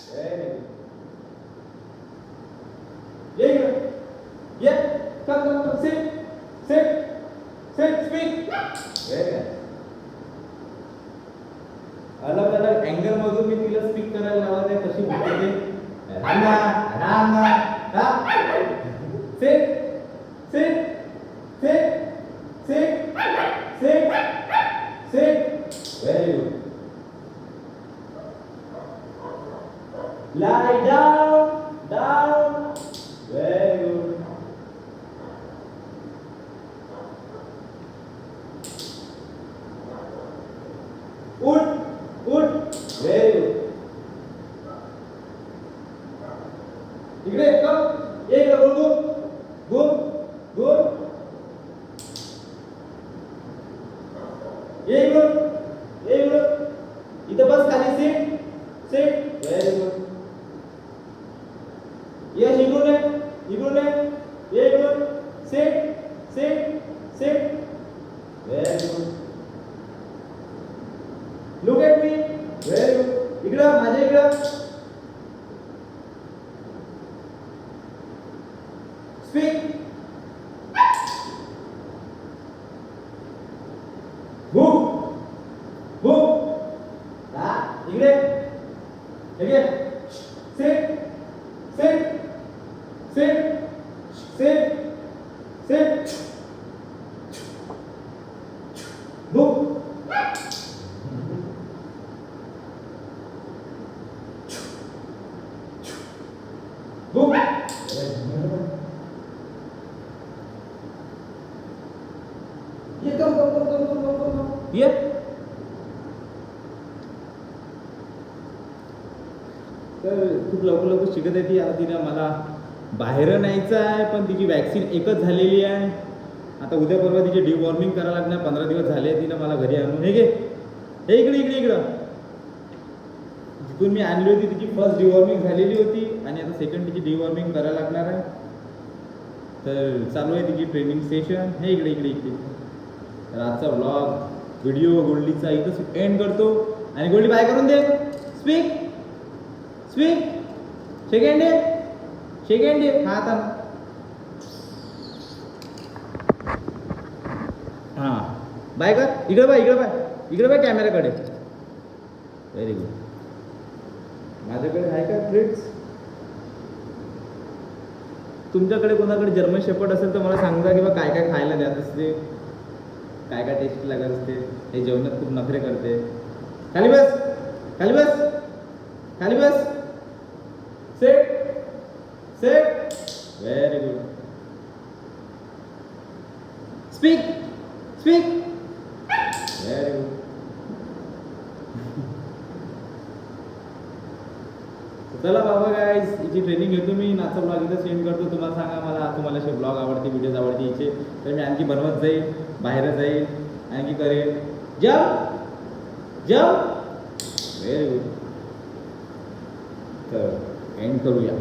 Very good. Yeah. Yeah. Come. Sit. Speak. Very good. अलग अलग angle मधून मी तिला स्पीक करायला लावत आहे तशी बोलते ते Ram sit very good lie down very good उठ very good इकडे कम एक घुम एक मिनिट इथं बस खाली सिट very good यश इकडून एक minute sit very good look at me very good इकडं माझ्या इकडं speak move हा इकडे sit move book ये come ये तर खूप लवकर शिकत आहे ती आता तिला मला बाहेर न्यायचं आहे पण तिची वॅक्सिन एकच झालेली आहे आता उद्या परवा तिची डिवॉर्मिंग करायला लागणार 15 दिवस झाले तिला मला घरी आणून हे इकडं जिथून मी आणली होती तिची फर्स्ट डिवॉर्मिंग झालेली होती आणि आता सेकंड तिची डिवॉर्मिंग करायला लागणार आहे तर चालू आहे तिची ट्रेनिंग सेशन हे इकडे तर आजचा व्लॉग व्हिडिओ गोल्डीचा इथंच एंड करतो आणि गोल्डी बाय करून दे स्पीक सेकंड डे हा आता हां बाय कर इकडे बाय कॅमेराकडे व्हेरी गुड माझ्याकडे आहे का ट्रिक्स तुमच्याकडे कोणाकडे जर्मन शेपर्ड असेल तर मला सांगा किंवा काय खायला द्यात असते काय टेस्ट लागत असते हे जेवणात खूप नखरे करते खाली बस set very good speak very good चला बाबा गाईज हिची ट्रेनिंग घेतो मी नाचा ब्लॉग इथं सेंड करतो तुम्हाला सांगा तुम्हाला असे ब्लॉग आवडते व्हिडिओज आवडते हिचे तर मी आणखी बनवत जाईल बाहेर जाईल आणखी करेल जम व्हेरी गुड तर एंड करूया